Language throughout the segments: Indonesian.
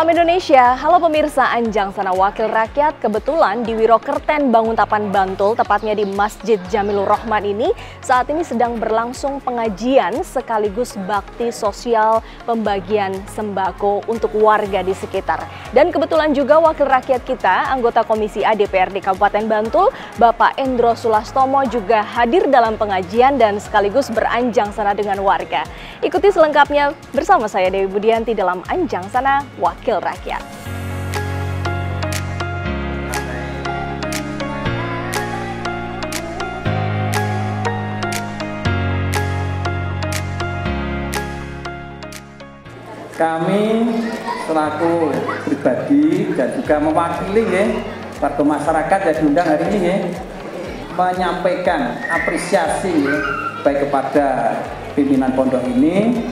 Salam Indonesia, halo pemirsa Anjang Sana Wakil Rakyat. Kebetulan di Wirokerten Banguntapan Bantul, tepatnya di Masjid Jamilur Rahman ini, saat ini sedang berlangsung pengajian sekaligus bakti sosial pembagian sembako untuk warga di sekitar. Dan kebetulan juga Wakil Rakyat kita, anggota Komisi A DPRD Kabupaten Bantul, Bapak Endro Sulastomo juga hadir dalam pengajian dan sekaligus beranjang sana dengan warga. Ikuti selengkapnya bersama saya Dewi Budianti dalam Anjang Sana Wakil Rakyat. Kami selaku pribadi dan juga mewakili warga masyarakat yang diundang hari ini menyampaikan apresiasi baik kepada pimpinan pondok ini,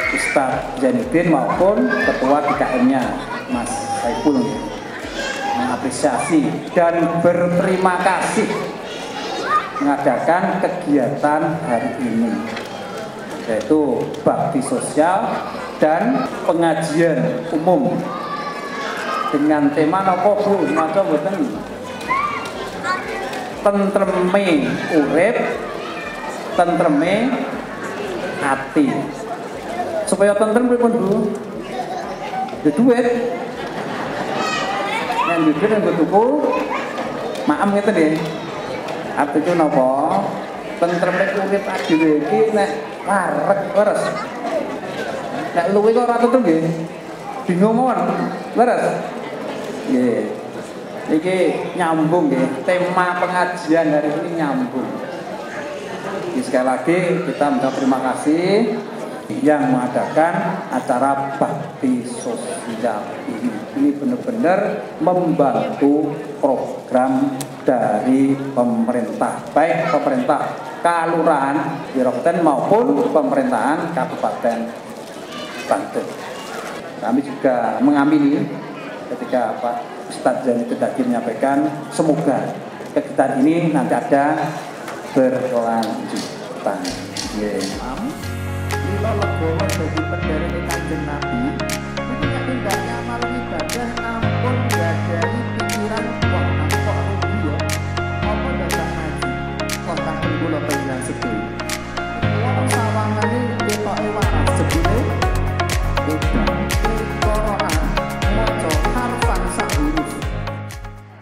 Ustadz Zainuddin maupun ketua DKM-nya Mas Saiful, mengapresiasi dan berterima kasih mengadakan kegiatan hari ini, yaitu bakti sosial dan pengajian umum dengan tema nopo Bu, maca mboten? Tentreme urip, tentreme hati. Supaya tentrem pripun Bu? Ya duit. Yen duit yen tuku maem ngeten nggih. Artine napa? Tentreme urip dhewe iki nek wareg leres. Nek luwe kok ora tentrem nggih. Bingung mawon. Leres. Nggih. Iki nyambung nggih. Tema pengajian hari ini nyambung. Sekali lagi kita minta terima kasih yang mengadakan acara bakti sosial ini. Ini benar-benar membantu program dari pemerintah, baik pemerintah Kelurahan Wirokerten maupun pemerintahan Kabupaten Bantul. Kami juga mengamini ketika Pak Ustadz Zainuddin tadi menyampaikan, semoga kegiatan ini nanti ada berkelanjutan. Lila legowo bagi pendiri Kanjeng Nabi, ini tindaknya amal ibadah ampun gadai pikiran wah kok rugi ya, apa datang ngaji, kok takkan kula pengiran sedih. Wong sawangane ketoke waras sebine, udah Quran maca harfan sak huruf.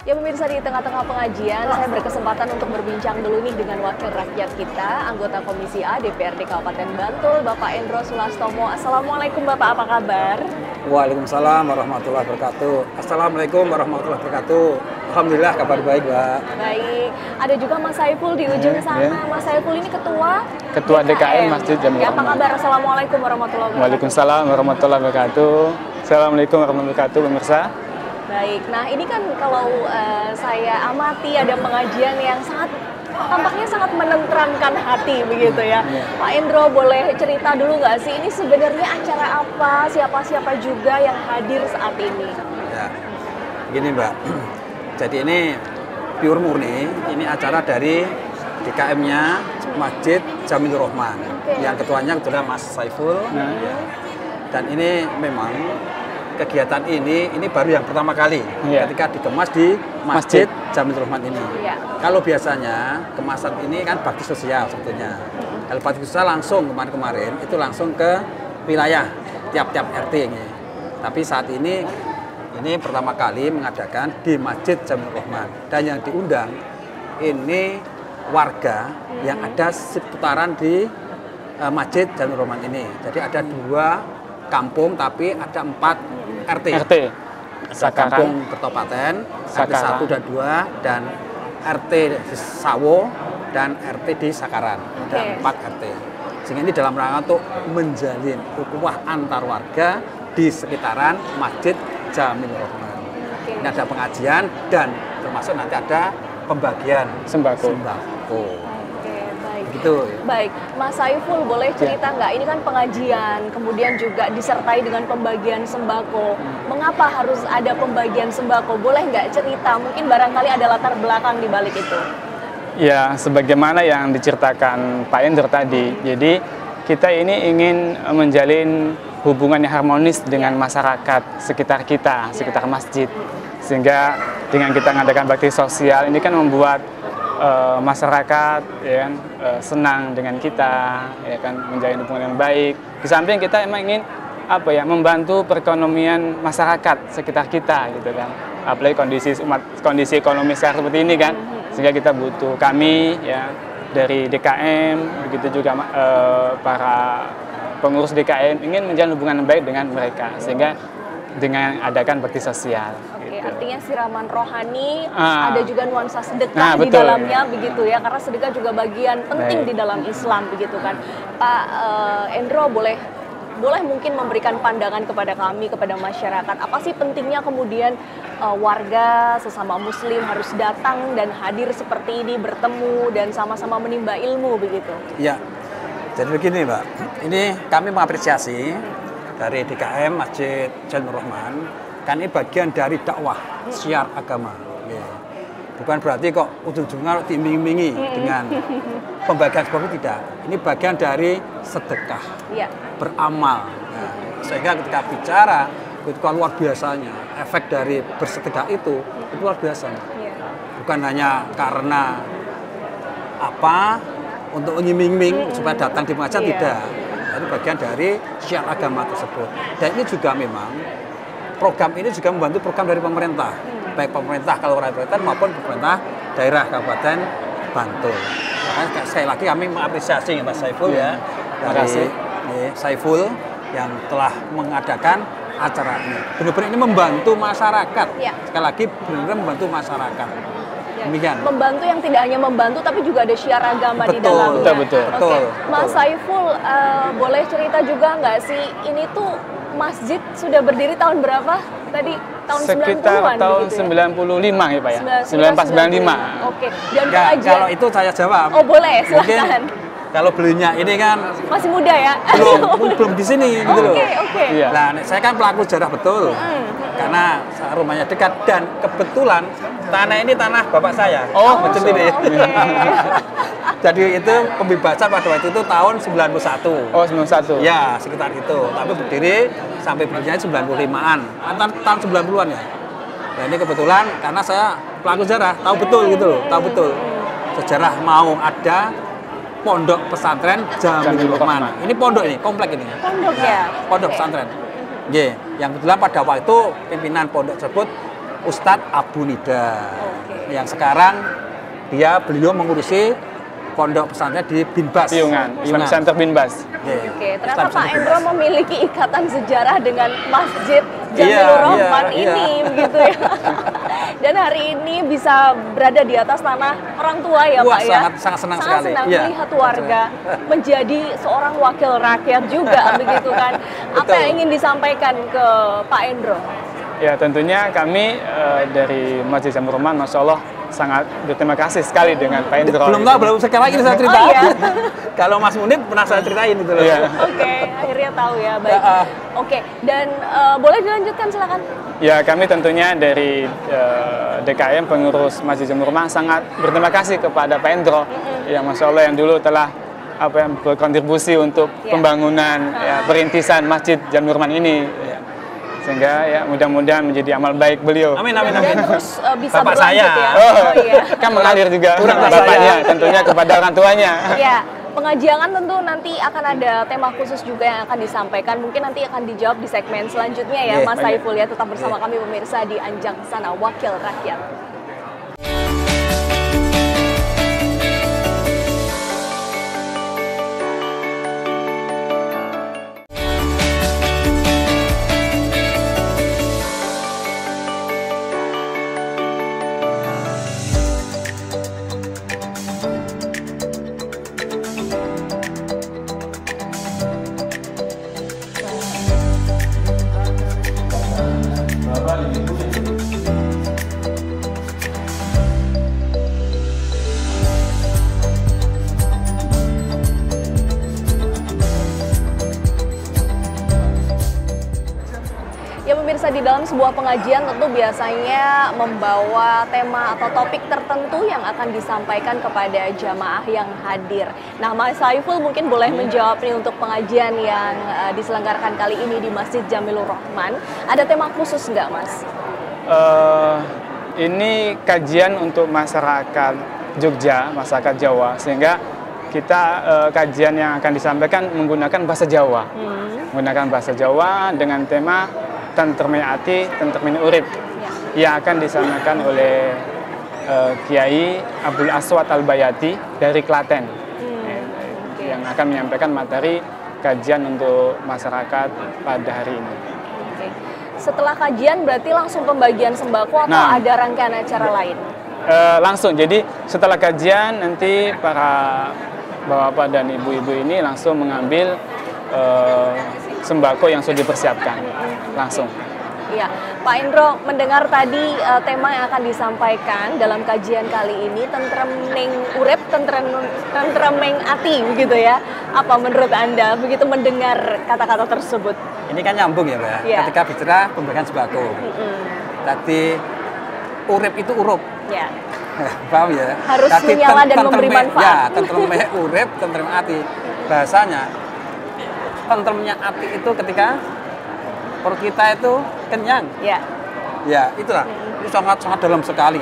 Ya pemirsa, di tengah-tengah pengajian saya berkesempatan untuk berbincang dulu nih dengan wakil rakyat kita, anggota Komisi A DPRD Kabupaten Bantul, Bapak Endro Sulastomo. Assalamualaikum Bapak, apa kabar? Waalaikumsalam warahmatullahi wabarakatuh. Assalamualaikum warahmatullahi wabarakatuh. Alhamdulillah kabar baik, Mbak. Baik, ada juga Mas Saiful di ujung sana. Mas Saiful ini Ketua DKM Masjid Jamilur Rahman. Apa kabar? Assalamualaikum warahmatullahi wabarakatuh. Waalaikumsalam warahmatullahi wabarakatuh. Assalamualaikum warahmatullahi wabarakatuh, pemirsa. Baik, nah ini kan kalau saya amati ada pengajian yang tampaknya sangat menenteramkan hati begitu ya. Pak Endro, boleh cerita dulu nggak sih ini sebenarnya acara apa, siapa-siapa juga yang hadir saat ini? Ya, gini Mbak, jadi ini pure murni, ini acara dari DKM-nya Masjid Jamilur Rahman, yang ketuanya kebetulan Mas Saiful. Ya. Dan ini memang kegiatan ini baru yang pertama kali ketika dikemas di Masjid Jamilur Rahman ini. Kalau biasanya kemasan ini kan bakti sosial sebetulnya. Kalau bakti sosial langsung kemarin itu langsung ke wilayah tiap-tiap RT ini. Tapi saat ini pertama kali mengadakan di Masjid Jamilur Rahman, dan yang diundang ini warga yang ada seputaran di Masjid Jamilur Rahman ini. Jadi ada 2 kampung tapi ada 4 RT. Kampung Kertopaten, RT 1 dan 2, dan RT di Sawo dan RT di Sakaran. Ada 4 RT. Sehingga ini dalam rangka untuk menjalin ukhuwah antar warga di sekitaran Masjid Jamilur Rahman. Ini ada pengajian dan termasuk nanti ada pembagian sembako. Gitu. Baik, Mas Saiful boleh cerita nggak? Ini kan pengajian, kemudian juga disertai dengan pembagian sembako. Mengapa harus ada pembagian sembako? Boleh nggak cerita? Mungkin barangkali ada latar belakang di balik itu. Ya, sebagaimana yang diceritakan Pak Endro tadi. Jadi kita ini ingin menjalin hubungan yang harmonis dengan masyarakat sekitar kita, sekitar masjid. Sehingga dengan kita mengadakan bakti sosial ini kan membuat masyarakat ya kan, senang dengan kita, ya kan, menjalin hubungan yang baik. Di samping kita emang ingin membantu perekonomian masyarakat sekitar kita gitu kan. Apalagi kondisi ekonomi sekarang seperti ini kan, sehingga kita butuh kami ya dari DKM, begitu juga para pengurus DKM ingin menjalin hubungan yang baik dengan mereka, sehingga dengan adakan bakti sosial. Oke, artinya siraman rohani, ada juga nuansa sedekah di betul, dalamnya begitu ya, karena sedekah juga bagian penting di dalam Islam begitu kan. Pak Endro, boleh mungkin memberikan pandangan kepada kami, kepada masyarakat, apa sih pentingnya kemudian warga sesama muslim harus datang dan hadir seperti ini, bertemu dan sama-sama menimba ilmu begitu? Ya, jadi begini Mbak, ini kami mengapresiasi dari DKM Masjid Jamilur Rahman, kan ini bagian dari dakwah syiar agama. Bukan berarti kok ujung-ujungnya diiming-imingi dengan pembagian seperti tidak. Ini bagian dari sedekah, beramal. Nah, sehingga ketika bicara, ketika luar biasanya, efek dari bersedekah itu luar biasa. Bukan hanya karena untuk menyiming-iming supaya datang di masjid, tidak. Itu bagian dari syiar agama tersebut. Dan ini juga memang program ini juga membantu program dari pemerintah, baik pemerintah kabupaten maupun pemerintah daerah Kabupaten Bantul. Makanya sekali lagi kami mengapresiasi Mas Saiful ya, dari Saiful yang telah mengadakan acara ini. Benar-benar ini membantu masyarakat. Sekali lagi benar-benar membantu masyarakat. Demikian. Membantu yang tidak hanya membantu tapi juga ada syiar agama di dalamnya. Betul. Mas Saiful, boleh cerita juga nggak sih, ini tuh masjid sudah berdiri tahun berapa tadi? Tahun 90-an sekitar tahun begitu ya? 95 ya Pak ya? 94-95. Oke. Dan pengajian, kalau itu saya jawab. Oh boleh, silakan. Kalau belinya ini kan masih muda ya? belum di sini gitu loh. Oke. Nah, saya kan pelaku sejarah betul. Karena rumahnya dekat dan kebetulan tanah ini tanah bapak saya. Betul ini. Jadi itu pembebasan pada waktu itu tahun 91. 91. Ya, sekitar itu. Tapi berdiri sampai berdirinya 95-an. Tahun 90-an ya. Nah, ini kebetulan karena saya pelaku sejarah, tahu betul gitu loh, tahu betul. Sejarah mau ada pondok pesantren Jamilur Rahman. Ini pondok ini, komplek ini. Pondok ya? Pondok pesantren. Yang kebetulan pada waktu itu pimpinan pondok tersebut Ustadz Abu Nida. Yang sekarang beliau mengurusi pondok pesantren di Binbas. Piungan, Islam Center Binbas. Ternyata Pak Endro memiliki ikatan sejarah dengan Masjid Jamilur Rahman ini, begitu ya. Dan hari ini bisa berada di atas tanah orang tua ya Pak ya. Sangat senang sekali. Sangat senang melihat warga menjadi seorang wakil rakyat juga begitu kan. Apa yang ingin disampaikan ke Pak Endro? Ya tentunya kami dari Masjid Jamilur Rahman, Masya Allah sangat berterima kasih sekali dengan Pak Endro. Belum sekarang ini saya cerita. Kalau Mas Munib pernah saya ceritain itu loh. Akhirnya tahu ya, baik. Dan boleh dilanjutkan silakan. Ya, kami tentunya dari DKM pengurus Masjid Jamilur Rahman sangat berterima kasih kepada Pak Endro yang Masya Allah yang dulu telah berkontribusi untuk pembangunan perintisan Masjid Jamilur Rahman ini. Sehingga ya mudah-mudahan menjadi amal baik beliau. Amin. Dan terus bisa Bapak berlanjut saya. ya. Kan mengalir juga bapaknya, tentunya kepada orang tuanya. Ya, pengajian tentu nanti akan ada tema khusus juga yang akan disampaikan. Mungkin nanti akan dijawab di segmen selanjutnya ya, Mas Saiful ya. Tetap bersama kami pemirsa di Anjang Sana Wakil Rakyat. dalam sebuah pengajian tentu biasanya membawa tema atau topik tertentu yang akan disampaikan kepada jamaah yang hadir. Nah, Mas Saiful mungkin boleh menjawab nih untuk pengajian yang diselenggarakan kali ini di Masjid Jamilur Rahman. Ada tema khusus nggak, Mas? Ini kajian untuk masyarakat Jogja, masyarakat Jawa, sehingga kita kajian yang akan disampaikan menggunakan bahasa Jawa. Menggunakan bahasa Jawa dengan tema Tentreme Ati, Tentreme Urip, yang akan disampaikan oleh Kiai Abdul Aswad Al-Bayati dari Klaten, yang akan menyampaikan materi kajian untuk masyarakat pada hari ini. Setelah kajian berarti langsung pembagian sembako atau ada rangkaian acara lain? Langsung, jadi setelah kajian nanti para bapak-bapak dan ibu-ibu ini langsung mengambil sembako yang sudah dipersiapkan langsung. Iya, Pak Indro, mendengar tadi tema yang akan disampaikan dalam kajian kali ini tentreming urip, tentreming ati, begitu ya. Apa menurut Anda begitu mendengar kata-kata tersebut? Ini kan nyambung ya, Mbak. Ya. Ketika bicara pembagian sembako. Tadi urip itu urup. Ya. Paham ya? Harus menyala dan memberi manfaat. Ya, tentreme urip, tentreme ati. Bahasanya tentremnya ati itu ketika perut kita itu kenyang. Ya. Ya, itulah. Itu sangat dalam sekali.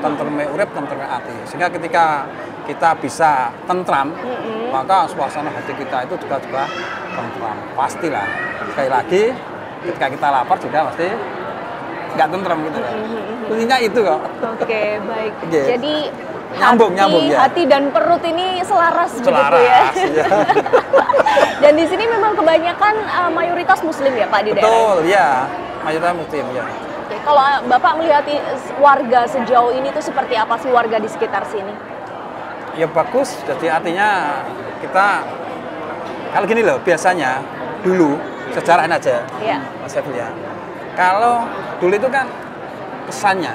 Tentreme urip, tentreme ati. Sehingga ketika kita bisa tentram, maka suasana hati kita itu juga tentram. Pastilah. Sekali lagi, ketika kita lapar juga pasti nggak tentram gitu kan. Intinya itu kok. Oke, baik. Okay. Jadi nyambung ya. Hati dan perut ini selaras begitu ya. Ya. Dan di sini memang kebanyakan mayoritas muslim ya, Pak, di daerah. Betul, ya. Mayoritas muslim ya. Oke, kalau Bapak melihat warga sejauh ini tuh seperti apa sih warga di sekitar sini? Ya bagus, jadi artinya kita kalau gini loh, biasanya dulu sejarahnya aja, ya. Mas Saiful ya. Kalau dulu itu kan kesannya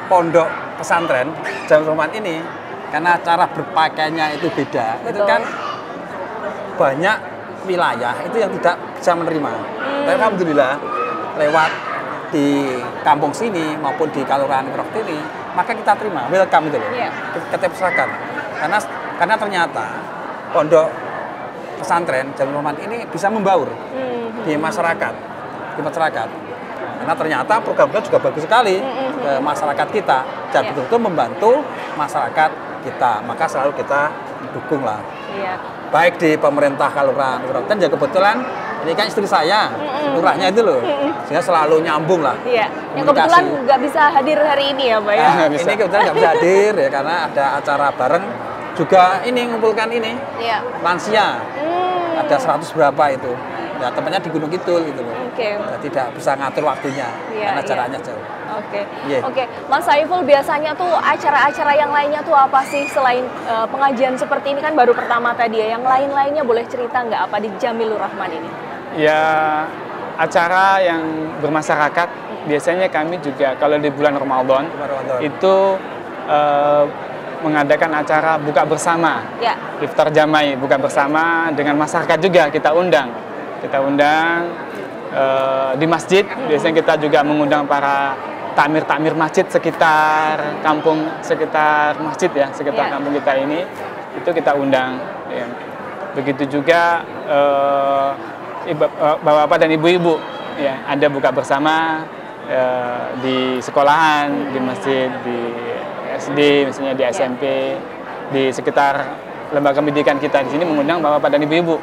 pondok pesantren Jamilur Rahman ini karena cara berpakaiannya itu beda. Betul. Itu kan banyak wilayah itu yang tidak bisa menerima. Tapi alhamdulillah lewat di kampung sini maupun di Kelurahan Wirok ini, maka kita terima, welcome itu loh. Yeah. Kita persilakan. Karena ternyata pondok pesantren Jamilur Rahman ini bisa membaur di masyarakat. Karena ternyata program-program juga bagus sekali ke masyarakat kita dan betul-betul membantu masyarakat kita, maka selalu kita dukung lah. Baik di pemerintah Kelurahan Wirok dan ya kebetulan ini kan istri saya, lurahnya itu loh, sehingga selalu nyambung lah. Iya, yang kebetulan nggak bisa hadir hari ini ya, Pak ya. Ini kebetulan nggak bisa hadir ya karena ada acara bareng juga ini ngumpulkan ini lansia, ada 100 berapa itu. Ya, tempatnya di Gunung Kidul gitu loh. Jadi tidak bisa ngatur waktunya karena jaraknya jauh. Oke. Mas Saiful, biasanya tuh acara-acara yang lainnya tuh apa sih selain pengajian seperti ini kan baru pertama tadi ya. Yang lain-lainnya boleh cerita nggak apa di Jamilur Rahman ini? Ya, acara yang bermasyarakat biasanya kami juga kalau di bulan Ramadan itu mengadakan acara buka bersama. Iftar Jamai, buka bersama dengan masyarakat juga kita undang di masjid. Biasanya kita juga mengundang para takmir masjid sekitar kampung, sekitar masjid ya, sekitar kampung kita ini, itu kita undang ya. Begitu juga bapak-bapak dan ibu-ibu ya, ada buka bersama di sekolahan, di masjid, di SD misalnya, di SMP, di sekitar lembaga pendidikan kita di sini mengundang bapak-bapak dan ibu-ibu.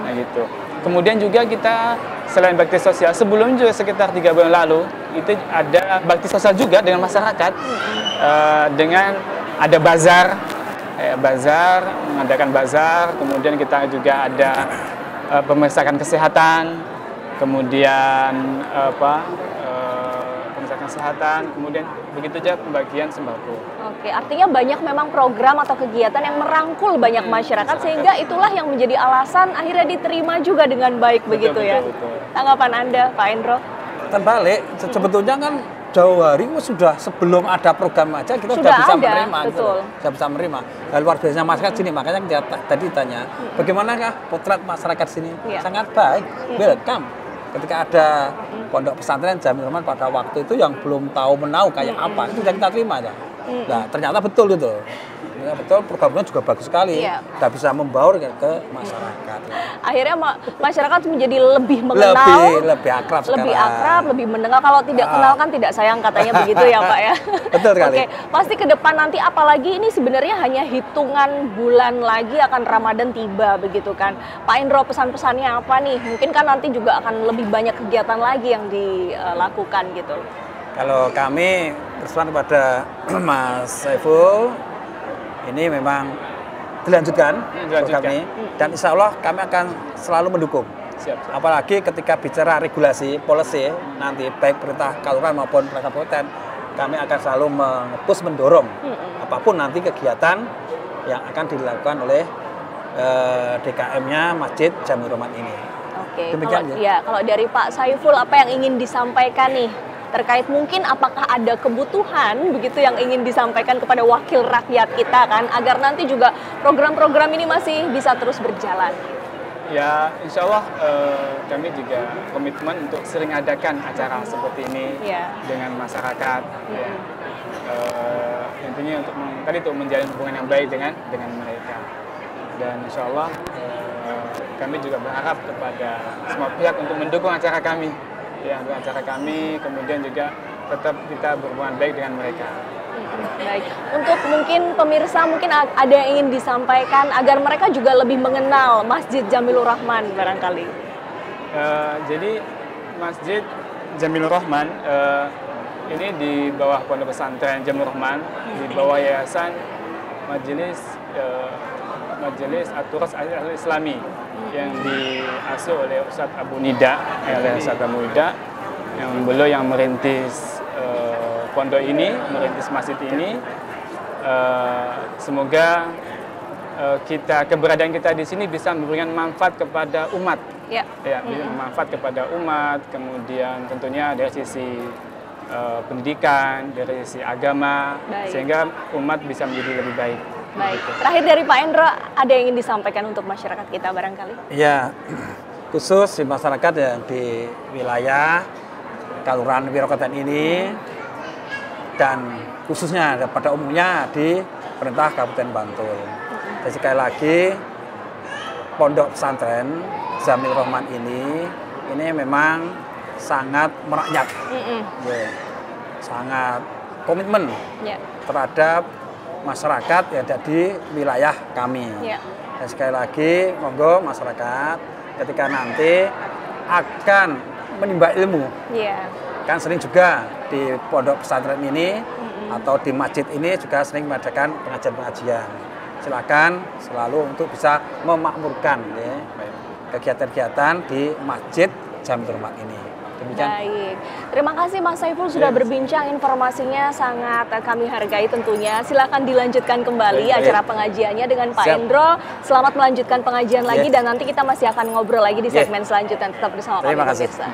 Nah gitu. Kemudian juga kita selain bakti sosial, sebelum juga sekitar 3 bulan lalu itu ada bakti sosial juga dengan masyarakat, dengan ada bazar, mengadakan bazar. Kemudian kita juga ada pemeriksaan kesehatan, kemudian pemeriksaan kesehatan, kemudian begitu juga pembagian sembako. Oke, artinya banyak memang program atau kegiatan yang merangkul banyak masyarakat sehingga itulah yang menjadi alasan akhirnya diterima juga dengan baik, begitu ya. Tanggapan Anda, Pak Indro? Terbalik, sebetulnya kan jauh hari sudah sebelum ada program aja kita sudah bisa menerima. Betul. Sudah bisa menerima. Dan luar biasa masyarakat sini, makanya tadi ditanya, bagaimanakah potret masyarakat sini? Sangat baik, welcome. ketika ada pondok pesantren Jamil Rahman pada waktu itu yang belum tahu menau kayak apa, itu sudah kita terima ya. Nah, ternyata betul itu. Ternyata betul, programnya juga bagus sekali. Kita bisa membaur ke masyarakat. Akhirnya masyarakat menjadi lebih mengenal, lebih akrab sekarang. Lebih akrab, lebih mendengar. Kalau tidak kenal kan tidak sayang, katanya begitu ya Pak ya. Betul sekali. Oke, pasti ke depan nanti, apalagi ini sebenarnya hanya hitungan bulan lagi akan Ramadan tiba begitu kan. Pak Endro, pesan-pesannya apa nih? Mungkin kan nanti juga akan lebih banyak kegiatan lagi yang dilakukan gitu. Kalau kami berpesan kepada Mas Saiful, ini memang dilanjutkan program ini, dan insya Allah kami akan selalu mendukung. Siap. Apalagi ketika bicara regulasi, policy, nanti baik perintah kelurahan maupun perintah kabupaten, kami akan selalu mendorong apapun nanti kegiatan yang akan dilakukan oleh DKM-nya Masjid Jamil Rahman ini. Oke, demikian kalau dari Pak Saiful, apa yang ingin disampaikan nih? Terkait mungkin apakah ada kebutuhan begitu yang ingin disampaikan kepada wakil rakyat kita kan, agar nanti juga program-program ini masih bisa terus berjalan. Ya, insya Allah kami juga komitmen untuk sering adakan acara seperti ini dengan masyarakat. Intinya untuk menjalin hubungan yang baik dengan mereka. Dan insya Allah kami juga berharap kepada semua pihak untuk mendukung acara kami. Ya, acara kami, kemudian juga tetap kita berhubungan baik dengan mereka. Baik, untuk mungkin pemirsa mungkin ada yang ingin disampaikan agar mereka juga lebih mengenal Masjid Jamilur Rahman barangkali. Jadi Masjid Jamilur Rahman ini di bawah Pondok Pesantren Jamilur Rahman, di bawah Yayasan Majelis At-Turas Al-Islami yang diasuh oleh Ustadz Abu Nida, yang beliau yang merintis pondok ini, merintis masjid ini. Semoga keberadaan kita di sini bisa memberikan manfaat kepada umat, manfaat kepada umat. Kemudian tentunya dari sisi pendidikan, dari sisi agama, sehingga umat bisa menjadi lebih baik. Baik, terakhir dari Pak Endro, ada yang ingin disampaikan untuk masyarakat kita barangkali? Ya, khusus di masyarakat yang di wilayah Kelurahan Wirokerten ini, dan khususnya pada umumnya di Perintah Kabupaten Bantul. Dan sekali lagi, Pondok Pesantren Jamil Rahman ini memang sangat merakyat, sangat komitmen terhadap masyarakat yang ada di wilayah kami. Dan sekali lagi, monggo masyarakat ketika nanti akan menimba ilmu, kan sering juga di pondok pesantren ini atau di masjid ini juga sering mengadakan pengajian-pengajian. Silakan selalu untuk bisa memakmurkan kegiatan-kegiatan di Masjid Jamil Rahman ini. Demikian. Baik, terima kasih Mas Saiful sudah berbincang, informasinya sangat kami hargai tentunya. Silakan dilanjutkan kembali acara pengajiannya dengan Pak Endro. Selamat melanjutkan pengajian lagi dan nanti kita masih akan ngobrol lagi di segmen selanjutnya. Tetap bersama kami pemirsa.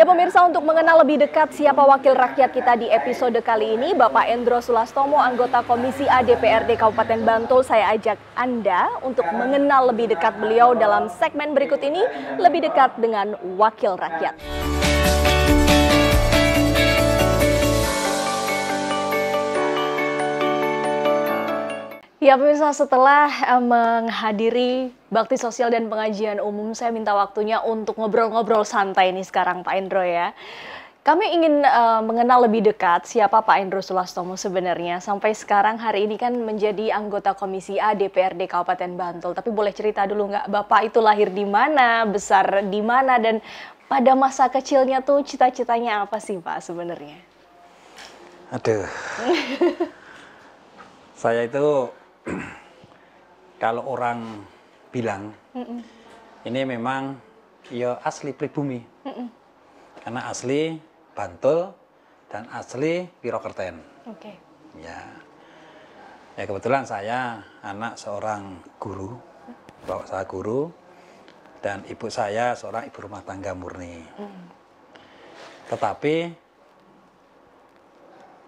Ya pemirsa, untuk mengenal lebih dekat siapa wakil rakyat kita di episode kali ini, Bapak Endro Sulastomo, anggota Komisi A DPRD Kabupaten Bantul, saya ajak Anda untuk mengenal lebih dekat beliau dalam segmen berikut ini, lebih dekat dengan wakil rakyat. Ya pemirsa, setelah menghadiri bakti sosial dan pengajian umum, saya minta waktunya untuk ngobrol-ngobrol santai nih sekarang Pak Endro ya. Kami ingin mengenal lebih dekat siapa Pak Endro Sulastomo sebenarnya. Sampai sekarang hari ini kan menjadi anggota Komisi A DPRD Kabupaten Bantul. Tapi boleh cerita dulu nggak, Bapak itu lahir di mana, besar di mana, dan pada masa kecilnya tuh cita-citanya apa sih Pak sebenarnya? Aduh, saya itu kalau orang bilang ini memang ya asli pribumi, karena asli Bantul dan asli Wirokerten. Oke. Ya, ya kebetulan saya anak seorang guru, bapak saya guru, dan ibu saya seorang ibu rumah tangga murni. Tetapi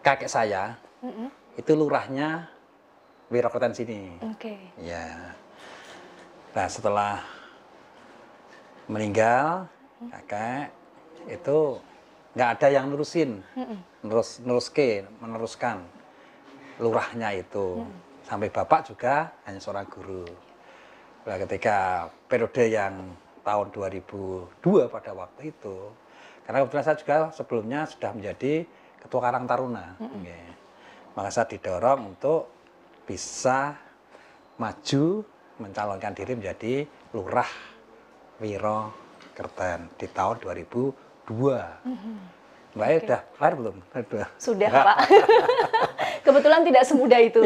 kakek saya itu lurahnya Wirokerten sini. Oke. Ya. Nah setelah meninggal kakek itu nggak ada yang nerusin, meneruskan lurahnya itu. Sampai bapak juga hanya seorang guru. Nah, ketika periode yang tahun 2002 pada waktu itu, karena kebetulan saya juga sebelumnya sudah menjadi Ketua Karang Taruna, maka saya didorong untuk bisa maju mencalonkan diri menjadi Lurah Wirokerten di tahun 2002. Mbak udah lahir belum? Sudah Pak. Kebetulan tidak semudah itu.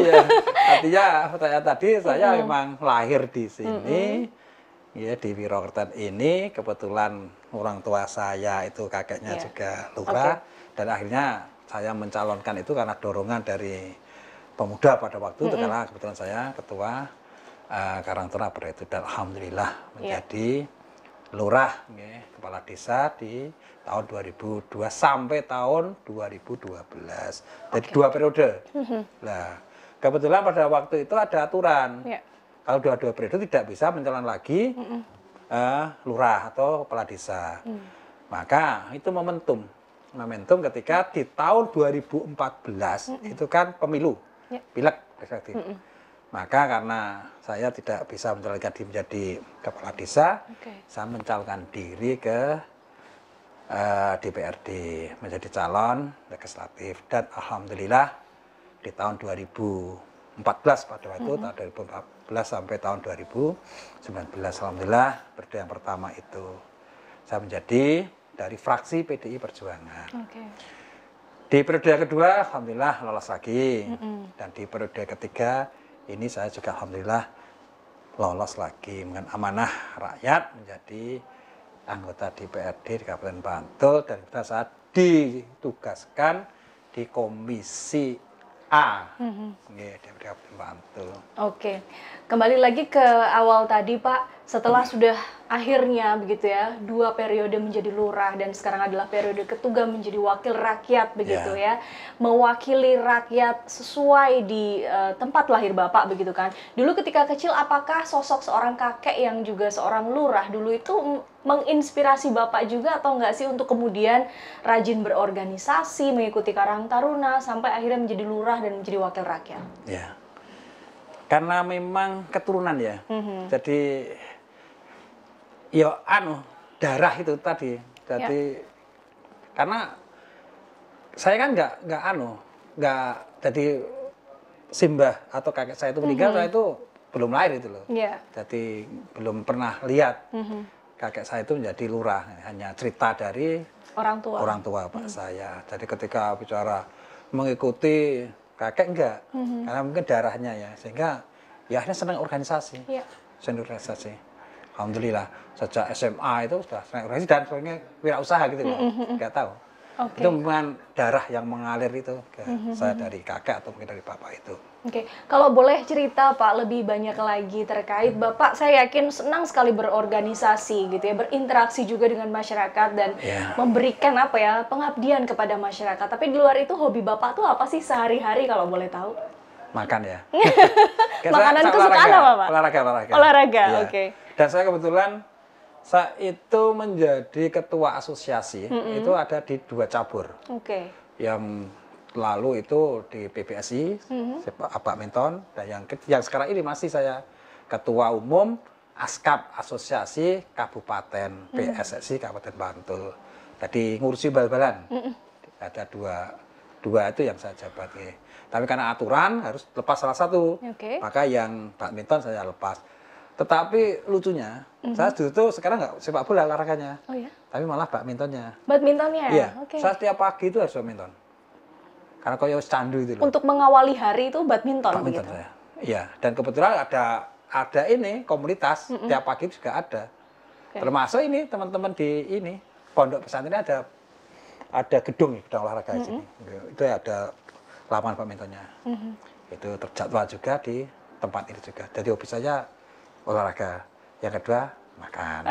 Ya, artinya saya memang lahir di sini, ya di Wirokerten ini. Kebetulan orang tua saya itu kakeknya juga lurah, dan akhirnya saya mencalonkan itu karena dorongan dari pemuda pada waktu itu, karena kebetulan saya ketua Karang Taruna pada itu, dan alhamdulillah menjadi lurah, kepala desa di tahun 2002 sampai tahun 2012. Jadi 2 periode. Nah, kebetulan pada waktu itu ada aturan. Kalau 2 periode tidak bisa mencalon lagi lurah atau kepala desa. Maka itu momentum ketika di tahun 2014 itu kan pemilu, pileg legislatif. Maka karena saya tidak bisa mencalonkan diri menjadi kepala desa, saya mencalonkan diri ke DPRD menjadi calon legislatif, dan alhamdulillah di tahun 2014 pada waktu tahun 2014 sampai tahun 2019 alhamdulillah periode yang pertama itu saya menjadi dari fraksi PDI Perjuangan. Di periode yang kedua alhamdulillah lolos lagi, dan di periode ketiga ini saya juga alhamdulillah lolos lagi dengan amanah rakyat menjadi anggota DPRD di Kabupaten Bantul, dan kita saat ditugaskan di Komisi A di Kabupaten Bantul. Oke, kembali lagi ke awal tadi Pak, setelah sudah akhirnya begitu ya 2 periode menjadi lurah dan sekarang adalah periode ketiga menjadi wakil rakyat begitu ya, mewakili rakyat sesuai di tempat lahir Bapak begitu kan. Dulu ketika kecil apakah sosok seorang kakek yang juga seorang lurah dulu itu menginspirasi Bapak juga atau enggak sih untuk kemudian rajin berorganisasi, mengikuti Karang Taruna sampai akhirnya menjadi lurah dan menjadi wakil rakyat? Ya, karena memang keturunan ya, jadi ya darah itu tadi, jadi karena saya kan nggak jadi simbah atau kakek saya itu meninggal, saya itu belum lahir itu loh, jadi belum pernah lihat kakek saya itu menjadi lurah, hanya cerita dari orang tua Pak saya. Jadi ketika bicara mengikuti kakek enggak, karena mungkin darahnya ya, sehingga ya akhirnya senang organisasi, alhamdulillah sejak SMA itu sudah senang organisasi dan sebenarnya wirausaha gitu loh, nggak tahu. Itu memang darah yang mengalir itu ke saya dari kakek atau mungkin dari bapak itu. Kalau boleh cerita Pak lebih banyak lagi terkait Bapak, saya yakin senang sekali berorganisasi gitu ya, berinteraksi juga dengan masyarakat dan memberikan pengabdian kepada masyarakat. Tapi di luar itu hobi Bapak tuh apa sih sehari-hari kalau boleh tahu? Makan ya. Makanan kesukaan apa Pak? Olahraga, Dan saya kebetulan saya itu menjadi ketua asosiasi, itu ada di 2 cabur. Yang lalu itu di PBSI, sepak badminton, dan yang sekarang ini masih saya ketua umum ASKAP, Asosiasi Kabupaten PSSI Kabupaten Bantul. Tadi ngurusi bal-balan. Ada dua itu yang saya jabat. Tapi karena aturan harus lepas salah satu. Maka yang badminton saya lepas. Tetapi lucunya, saya justru sekarang nggak sepak bola olahraganya. Oh ya? Tapi malah badmintonnya. Badmintonnya? Iya. Saya setiap pagi itu harus badminton. Karena kaya candu itu loh. Untuk mengawali hari itu badminton badminton gitu? Saya. Iya. Dan kebetulan ada ini komunitas. Tiap pagi juga ada. Termasuk ini teman-teman di ini pondok pesantren ada gedung olahraga di sini. Itu ada lapangan badmintonnya. Itu terjadwal juga di tempat ini juga. Jadi hobi saya olahraga. Yang kedua makan.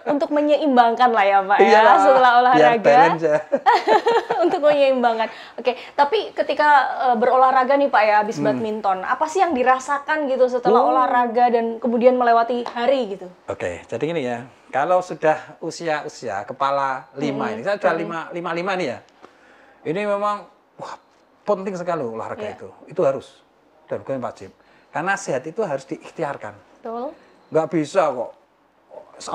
Untuk menyeimbangkan lah ya Pak ya setelah olahraga. Untuk menyeimbangkan. Oke, tapi ketika berolahraga nih Pak ya habis badminton, apa sih yang dirasakan gitu setelah olahraga dan kemudian melewati hari gitu? Oke, jadi gini ya. Kalau sudah usia kepala 5 ini, saya sudah 55 nih ya. Ini memang penting sekali olahraga itu. Itu harus dan bukan wajib. Karena sehat itu harus diikhtiarkan. Betul. Nggak bisa kok.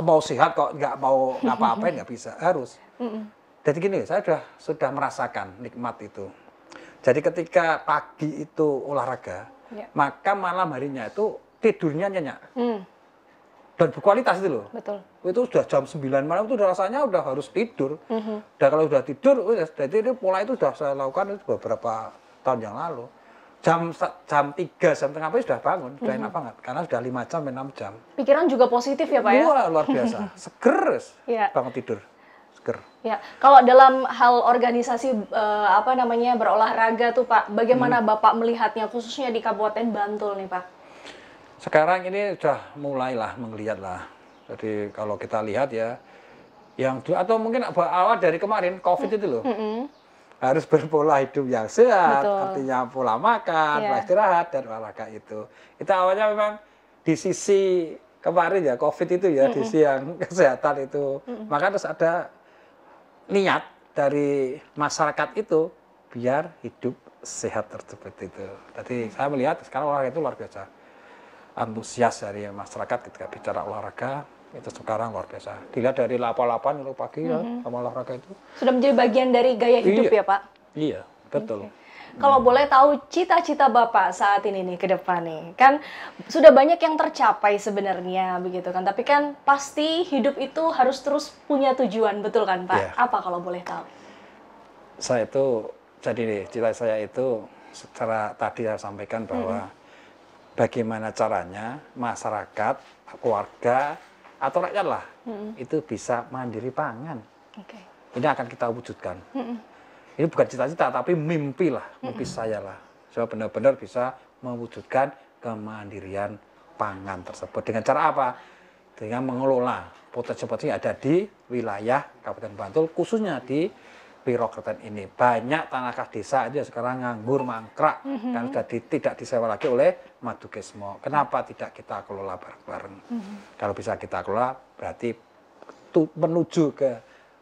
Mau sehat kok nggak mau ngapa-ngapain nggak bisa. Harus. Jadi gini, saya sudah merasakan nikmat itu. Jadi ketika pagi itu olahraga, maka malam harinya itu tidurnya nyenyak. Dan berkualitas itu loh. Betul. Itu sudah jam 9 malam itu rasanya udah harus tidur. Dan kalau udah tidur, jadi ini pola itu sudah saya lakukan itu beberapa tahun yang lalu. Jam 3, jam tengah pagi sudah bangun, sudah enak banget. Karena sudah 5 jam, 6 jam. Pikiran juga positif ya Pak ya? Wah, luar biasa. Seger banget tidur. Seger. Ya, kalau dalam hal organisasi berolahraga tuh Pak, bagaimana Bapak melihatnya khususnya di Kabupaten Bantul nih Pak? Sekarang ini sudah mulailah melihat lah. Jadi kalau kita lihat ya, atau mungkin awal dari kemarin COVID itu loh, harus berpola hidup yang sehat, artinya pola makan, pola istirahat dan olahraga itu. Itu awalnya memang di sisi kemarin ya COVID itu ya, di sisi yang kesehatan itu, maka terus ada niat dari masyarakat itu biar hidup sehat tersebut itu. Jadi saya melihat sekarang olahraga itu luar biasa. Antusias dari masyarakat ketika bicara olahraga itu sekarang luar biasa. Dilihat dari lapan-lapan itu pagi ya sama olahraga itu. Sudah menjadi bagian dari gaya hidup ya Pak? Iya, betul. Kalau boleh tahu cita-cita Bapak saat ini nih ke depan nih, kan sudah banyak yang tercapai sebenarnya begitu kan, tapi kan pasti hidup itu harus terus punya tujuan, betul kan Pak? Apa kalau boleh tahu? Saya itu, jadi cita saya itu secara tadi saya sampaikan bahwa bagaimana caranya masyarakat, keluarga, atau rakyat lah, itu bisa mandiri pangan. Ini akan kita wujudkan. Ini bukan cita-cita, tapi mimpi lah, mimpi saya lah. Saya benar-benar bisa mewujudkan kemandirian pangan tersebut. Dengan cara apa? Dengan mengelola potensi-potensi yang ada di wilayah Kabupaten Bantul, khususnya di Wirokerten ini. Banyak tanah kas desa aja sekarang nganggur, mangkrak, kan sudah tidak disewa lagi oleh Madukesmo. Kenapa tidak kita kelola bareng-bareng? Kalau bisa kita kelola, berarti menuju ke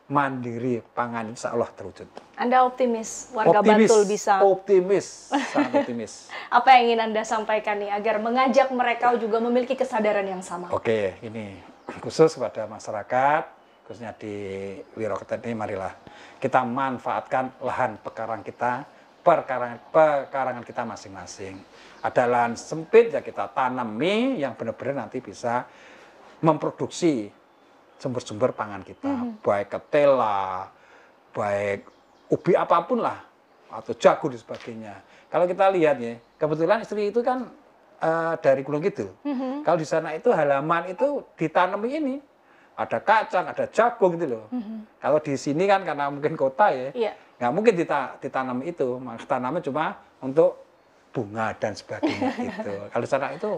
mandiri pangan, insya Allah terwujud. Anda optimis warga Bantul bisa? Optimis, sangat optimis. Apa yang ingin Anda sampaikan nih agar mengajak mereka juga memiliki kesadaran yang sama? Oke, ini khusus kepada masyarakat, khususnya di Wirokerten ini, marilah kita manfaatkan lahan pekarangan kita, pekarangan kita masing-masing. Ada lahan sempit ya kita tanami yang benar-benar nanti bisa memproduksi sumber-sumber pangan kita, baik ketela, baik ubi apapun lah, atau jagung dan sebagainya. Kalau kita lihat ya, kebetulan istri itu kan dari Gunung Kidul. Kalau di sana itu halaman itu ditanami ini, ada kacang, ada jagung gitu loh. Kalau di sini kan karena mungkin kota ya, nggak mungkin ditanam itu, maka tanamnya cuma untuk bunga dan sebagainya gitu. Kalau di sana itu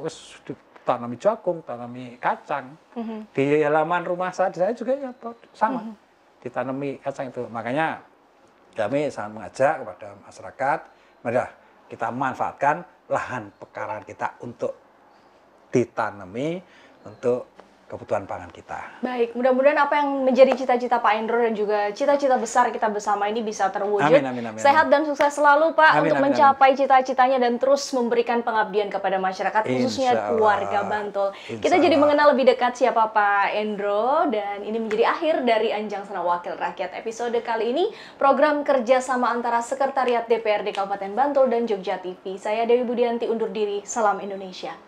tanami jagung, tanami kacang. Di halaman rumah saya juga ya sama. Ditanami kacang itu. Makanya kami sangat mengajak kepada masyarakat, mari kita manfaatkan lahan pekarangan kita untuk ditanami, untuk kebutuhan pangan kita. Baik, mudah-mudahan apa yang menjadi cita-cita Pak Endro dan juga cita-cita besar kita bersama ini bisa terwujud. Amin. Sehat dan sukses selalu Pak untuk Amin. mencapai cita-citanya dan terus memberikan pengabdian kepada masyarakat, khususnya keluarga Bantul. Kita jadi mengenal lebih dekat siapa Pak Endro, dan ini menjadi akhir dari Anjang Sana Wakil Rakyat episode kali ini, program kerjasama antara Sekretariat DPRD Kabupaten Bantul dan Jogja TV. Saya Dewi Budianti undur diri, salam Indonesia.